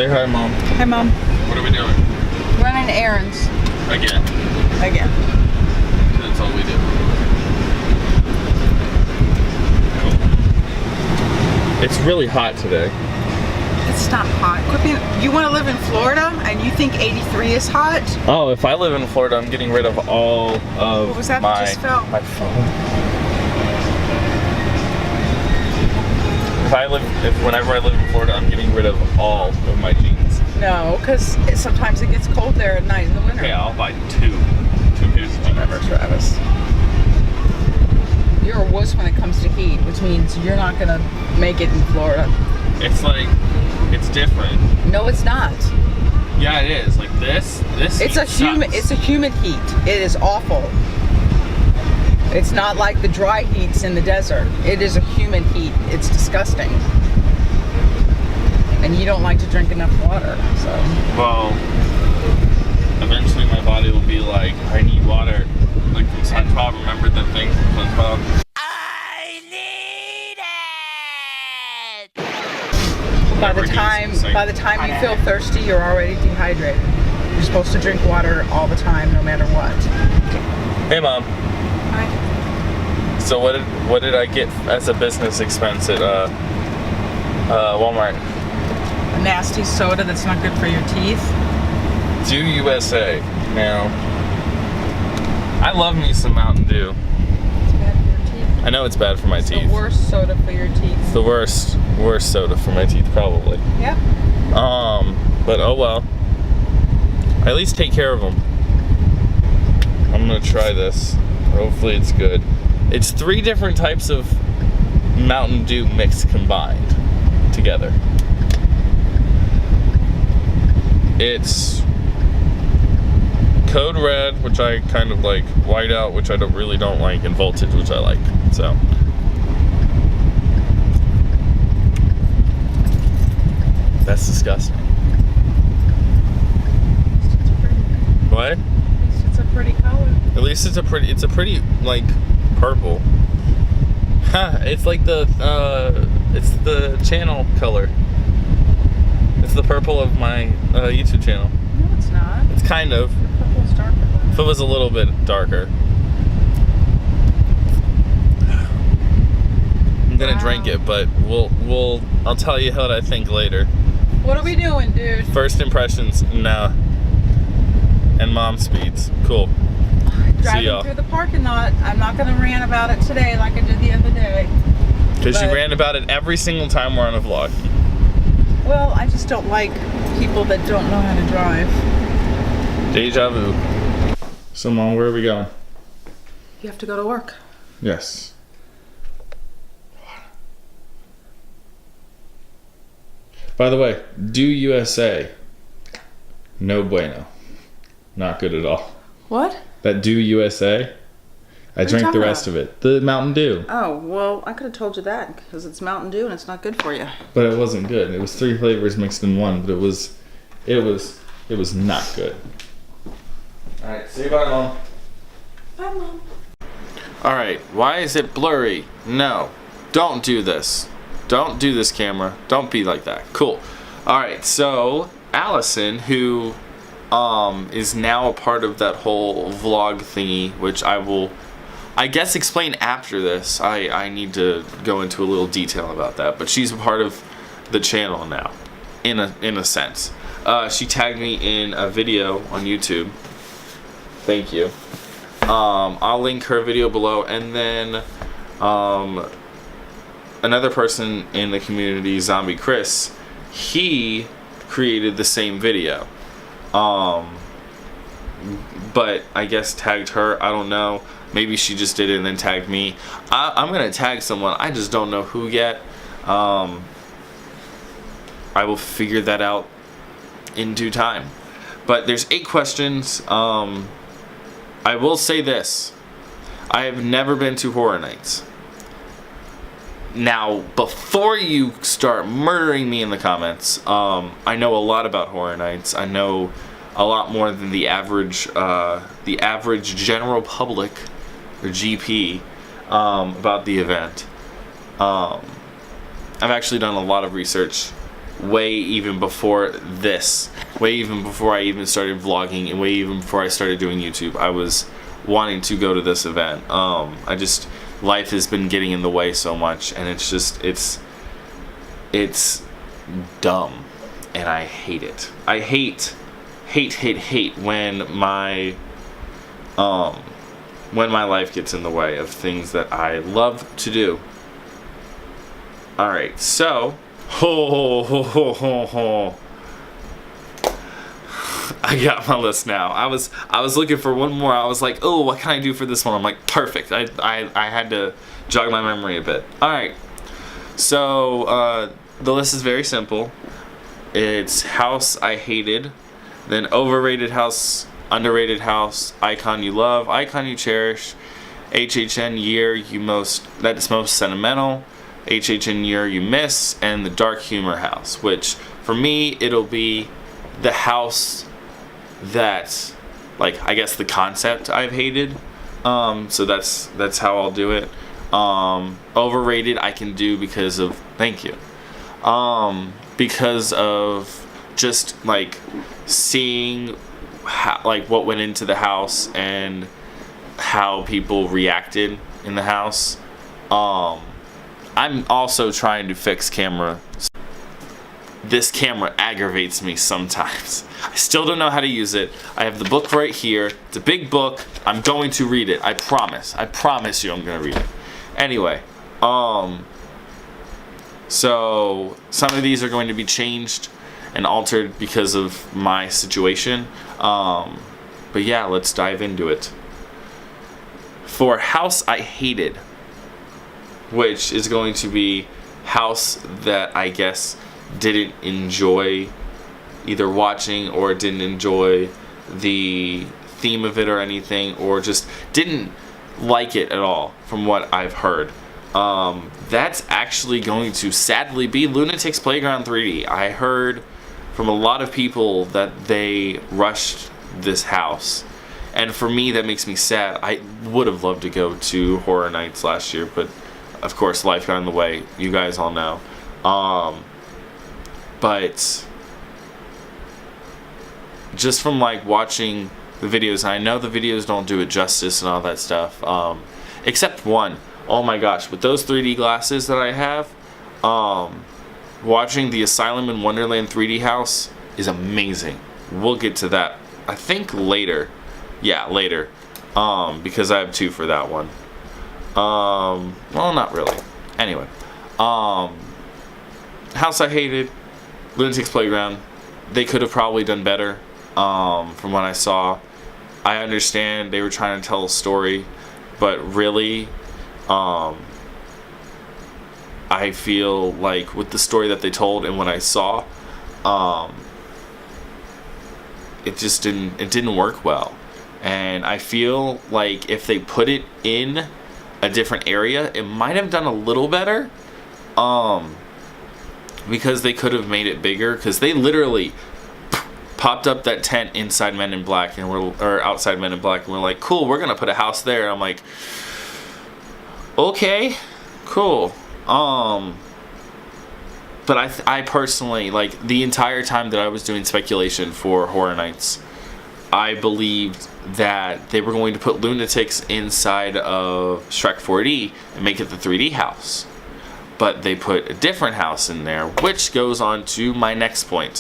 Say hi, Mom. Hi, Mom. What are we doing? Running errands. Again. That's all we do. Cool. It's really hot today. It's not hot. You want to live in Florida and you think 83 is hot? Oh, if I live in Florida, I'm getting rid of all of what was that that just fell? my phone. Whenever I live in Florida, I'm getting rid of all of my jeans. No, because sometimes it gets cold there at night in the winter. Okay, I'll buy two pairs of jeans. Whatever, Travis. You're a wuss when it comes to heat, which means you're not gonna make it in Florida. It's like, it's different. No, it's not. Yeah, it is. Like this It's a humid. It's a humid heat. It is awful. It's not like the dry heats in the desert. It is a humid heat. It's disgusting. And you don't like to drink enough water, so. Well, eventually my body will be like, I need water. Like from SpongeBob, remember the thing from SpongeBob? I need it! By the time you feel thirsty, you're already dehydrated. You're supposed to drink water all the time, no matter what. Hey, Mom. Hi. So what did I get as a business expense at Walmart? A nasty soda that's not good for your teeth. Do USA. Now, I love me some Mountain Dew. It's bad for your teeth. I know it's bad for my It's teeth. the worst soda for your teeth. The worst soda for my teeth, probably. Yep. But oh well. I at least take care of them. I'm gonna try this. Hopefully it's good. It's 3 different types of Mountain Dew mixed combined together. It's Code Red, which I kind of like, Whiteout, which I really don't like, and Voltage, which I like. So that's disgusting. What? At least it's a pretty color. At least it's a pretty like purple. Ha! It's like it's the channel color. It's the purple of my YouTube channel. No, it's not. It's kind of. The purple's darker than that. If it was a little bit darker. I'm gonna drink it, but I'll tell you what I think later. What are we doing, dude? First impressions, nah. And Mom speeds. Cool. See Driving y'all. through the parking lot. I'm not gonna rant about it today like I did the other day. Because you ran about it every single time we're on a vlog. Well, I just don't like people that don't know how to drive. Deja vu. So Mom, where are we going? You have to go to work. Yes. By the way, Do USA. No bueno. Not good at all. What? That Do USA. I drank the rest of it. The Mountain Dew. Oh, well, I could have told you that because it's Mountain Dew and it's not good for you. But it wasn't good. It was 3 flavors mixed in one, but it was not good. Alright, say bye, Mom. Bye, Mom. Alright, why is it blurry? No. Don't do this. Don't do this, camera. Don't be like that. Cool. Alright, so Allison, who is now a part of that whole vlog thingy, which I will, I guess, explain after this. I need to go into a little detail about that, but she's a part of the channel now, in a sense. She tagged me in a video on YouTube. Thank you. I'll link her video below, and then another person in the community, Zombie Chris, he created the same video. But I guess tagged her. I don't know. Maybe she just did it and then tagged me. I'm gonna tag someone. I just don't know who yet. I will figure that out in due time. But there's 8 questions. I will say this. I have never been to Horror Nights. Now, before you start murdering me in the comments, I know a lot about Horror Nights. I know a lot more than the average general public, or GP, about the event. I've actually done a lot of research way even before this, way even before I even started vlogging, and way even before I started doing YouTube. I was wanting to go to this event. Life has been getting in the way so much, and it's dumb, and I hate it. I hate when my life gets in the way of things that I love to do. All right, so I got my list now. I was looking for one more. I was like, oh, what can I do for this one? I'm like, perfect. I had to jog my memory a bit. All right, so the list is very simple. It's house I hated, then overrated house, underrated house, icon you love, icon you cherish, HHN year that's most sentimental, HHN year you miss, and the dark humor house, which for me it'll be the house that, like, I guess the concept I've hated. So that's how I'll do it. Overrated I can do because of, thank you, because of just like seeing how, like, what went into the house and how people reacted in the house. I'm also trying to fix camera. This camera aggravates me sometimes. I still don't know how to use it. I have the book right here. It's a big book. I'm going to read it. I promise. I promise you I'm going to read it. Anyway, so some of these are going to be changed and altered because of my situation. But yeah, let's dive into it. For house I hated, which is going to be house that I guess didn't enjoy either watching or didn't enjoy the theme of it or anything, or just didn't like it at all from what I've heard. That's actually going to sadly be Lunatic's Playground 3D. I heard from a lot of people that they rushed this house, and for me that makes me sad. I would have loved to go to Horror Nights last year, but of course life got in the way. You guys all know. But just from like watching the videos, and I know the videos don't do it justice and all that stuff, except one. Oh my gosh, with those 3D glasses that I have, watching the Asylum in Wonderland 3D house is amazing. We'll get to that, I think, later. Yeah, later. Because I have two for that one. Well, not really. Anyway, house I hated, Lunatic's Playground. They could have probably done better. From what I saw, I understand they were trying to tell a story, but really, I feel like with the story that they told and what I saw, it just didn't work well. And I feel like if they put it in a different area, it might have done a little better. Because they could have made it bigger, because they literally popped up that tent inside Men in Black, and or outside Men in Black, and we're like, cool, we're gonna put a house there. And I'm like, okay, cool. But I personally, like, the entire time that I was doing speculation for Horror Nights, I believed that they were going to put Lunatics inside of Shrek 4D and make it the 3D house. But they put a different house in there, which goes on to my next point.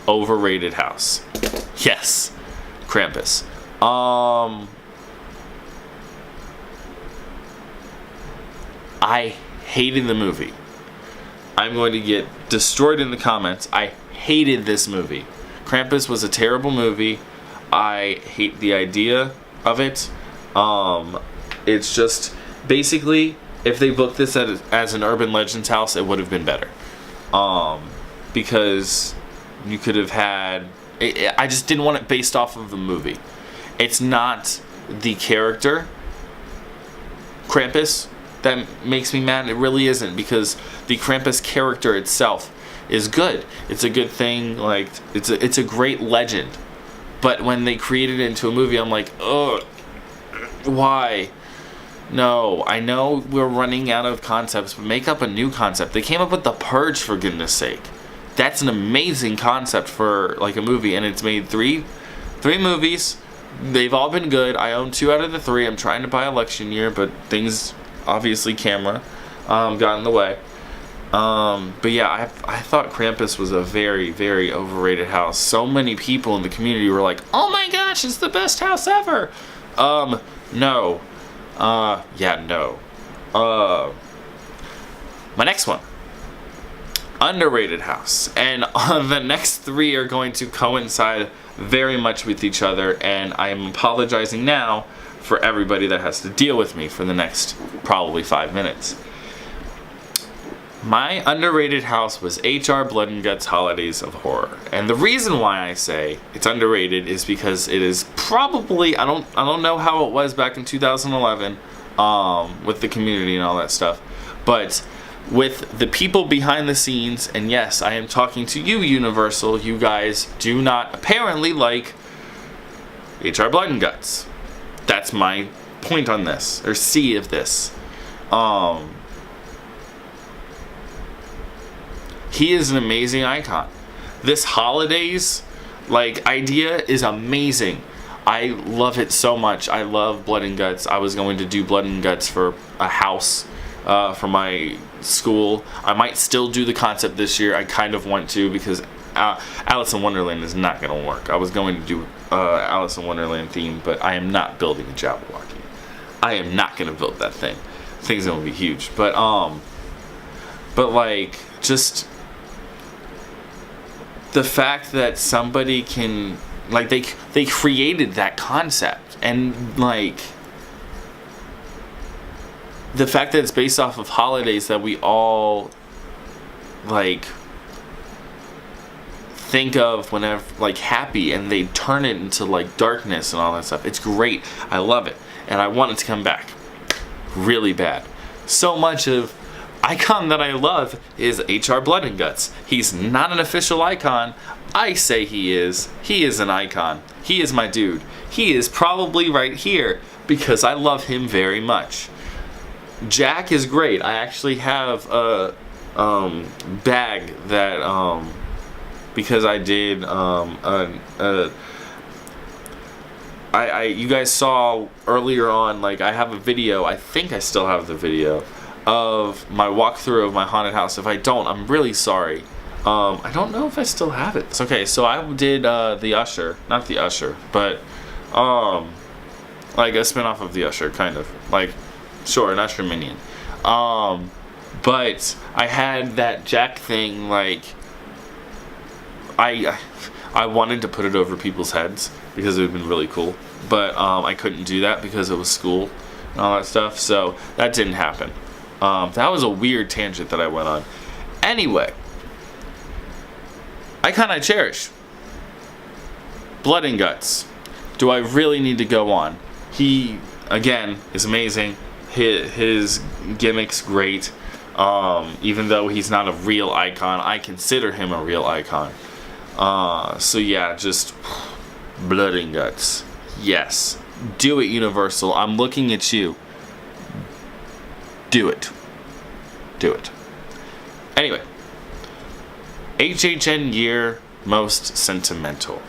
Overrated house. Yes, Krampus. I hated the movie. I'm going to get destroyed in the comments. I hated this movie. Krampus was a terrible movie. I hate the idea of it. It's just basically, if they booked this as an Urban Legends house, it would have been better. Because you could have had... I just didn't want it based off of the movie. It's not the character, Krampus, that makes me mad. It really isn't, because the Krampus character itself is good. It's a good thing. Like, it's a great legend. But when they created it into a movie, I'm like, ugh, why? No, I know we're running out of concepts, but make up a new concept. They came up with The Purge, for goodness sake. that's an amazing concept for like a movie, and it's made three movies. They've all been good. I own 2 out of the 3. I'm trying to buy election year, but things, obviously camera, got in the way. But yeah, I thought Krampus was a very, very overrated house. So many people in the community were like, oh my gosh, it's the best house ever. No. Yeah, no. My next one. Underrated house. And the next 3 are going to coincide very much with each other, and I am apologizing now for everybody that has to deal with me for the next probably 5 minutes. My underrated house was HR Blood and Guts Holidays of Horror. And the reason why I say it's underrated is because it is probably, I don't know how it was back in 2011 with the community and all that stuff, but with the people behind the scenes, and yes, I am talking to you, Universal, you guys do not apparently like HR Blood and Guts. That's my point on this, or C of this. He is an amazing icon. This holidays idea is amazing. I love it so much. I love Blood and Guts. I was going to do Blood and Guts for a house for my school. I might still do the concept this year. I kind of want to, because Alice in Wonderland is not going to work. I was going to do Alice in Wonderland theme, but I am not building a Jabberwocky. I am not going to build that thing. The thing's going to be huge. But like, just the fact that somebody can, like, they created that concept, and like the fact that it's based off of holidays that we all like think of whenever, like, happy, and they turn it into like darkness and all that stuff. It's great. I love it, and I want it to come back really bad. So much of icon that I love is HR Blood and Guts. He's not an official icon. I say he is. He is an icon. He is my dude. He is probably right here because I love him very much. Jack is great. I actually have a bag that because I did you guys saw earlier on, like, I have a video, I think I still have the video of my walkthrough of my haunted house. If I don't, I'm really sorry. I don't know if I still have it. It's okay. So I did the Usher, not the Usher, but like a spin-off of the Usher, kind of like, sure, an Usher minion. But I had that Jack thing, like, I wanted to put it over people's heads because it would have been really cool, but I couldn't do that because it was school and all that stuff, so that didn't happen. That was a weird tangent that I went on. Anyway, icon I cherish. Blood and Guts. Do I really need to go on? He, again, is amazing. His gimmick's great. Even though he's not a real icon, I consider him a real icon. So yeah, just Blood and Guts. Yes. Do it, Universal. I'm looking at you. Do it. Do it. Anyway. HHN year most sentimental.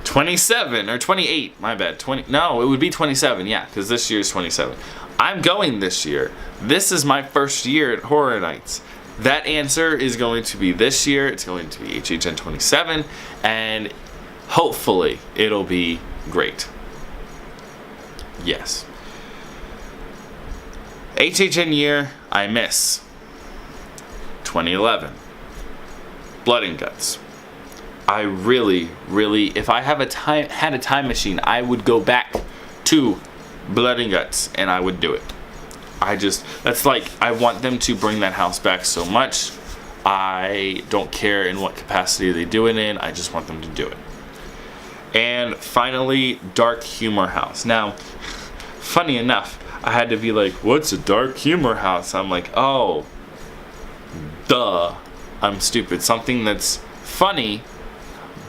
27 or 28, my bad. 20. No, it would be 27. Yeah, because this year's 27. I'm going this year. This is my first year at Horror Nights. That answer is going to be this year. It's going to be HHN 27, and hopefully it'll be great. Yes. HHN year I miss. 2011. Blood and Guts. I really, if I had a time machine, I would go back to Blood and Guts, and I would do it. That's like, I want them to bring that house back so much. I don't care in what capacity they do it in. I just want them to do it. And finally, Dark Humor House. Now, funny enough, I had to be like, what's a dark humor house? I'm like, oh, duh. I'm stupid. Something that's funny,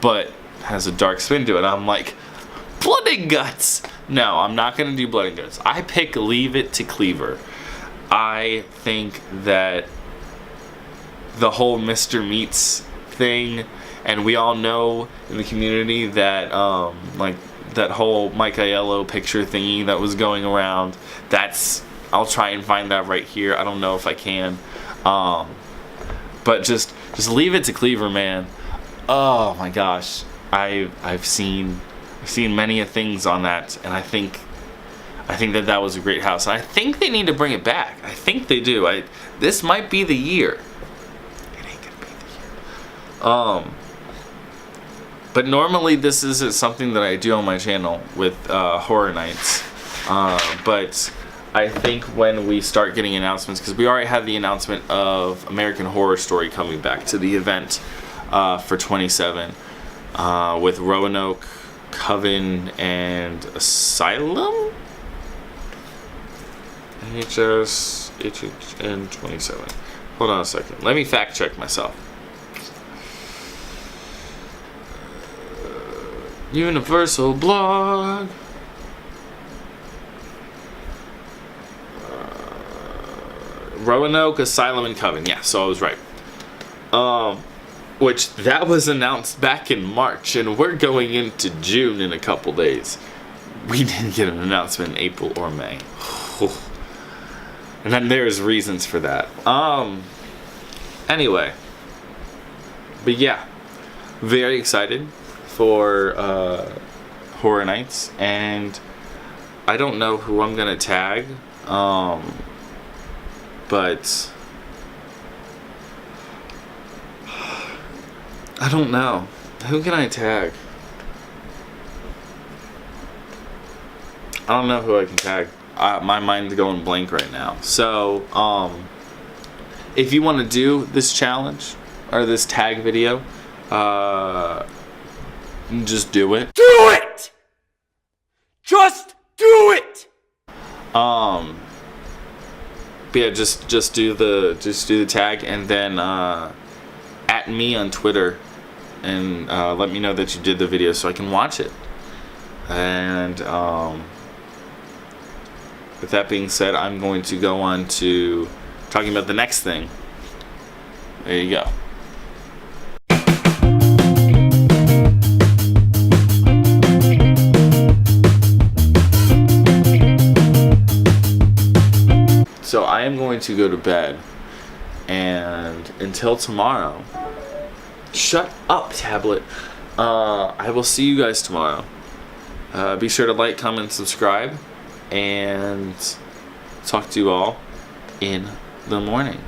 but has a dark spin to it. I'm like, Blood and Guts. No, I'm not going to do Blood and Guts. I pick Leave It to Cleaver. I think that the whole Mr. Meats thing, and we all know in the community that like that whole Mike Aiello picture thingy that was going around. I'll try and find that right here. I don't know if I can, but just leave it to Cleaver, man. Oh my gosh, I've seen many a things on that, and I think that was a great house. And I think they need to bring it back. I think they do. This might be the year. It ain't gonna be the year. But normally this isn't something that I do on my channel with Horror Nights. But I think when we start getting announcements, because we already had the announcement of American Horror Story coming back to the event for 27 with Roanoke, Coven, and Asylum? HHN 27. Hold on a second. Let me fact check myself. Universal blog. Roanoke, Asylum, and Coven. Yeah, so I was right. Which that was announced back in March, and we're going into June in a couple days. We didn't get an announcement in April or May. And then there's reasons for that. Anyway. But yeah. Very excited for Horror Nights, and I don't know who I'm gonna tag, but I don't know. Who can I tag? I don't know who I can tag. My mind's going blank right now. So, if you want to do this challenge or this tag video, just do it. Do it! Just do it! But yeah, just do the tag, and then at me on Twitter, and let me know that you did the video so I can watch it. And with that being said, I'm going to go on to talking about the next thing. There you go. So I am going to go to bed, and until tomorrow, shut up, tablet. I will see you guys tomorrow. Be sure to like, comment, subscribe, and talk to you all in the morning.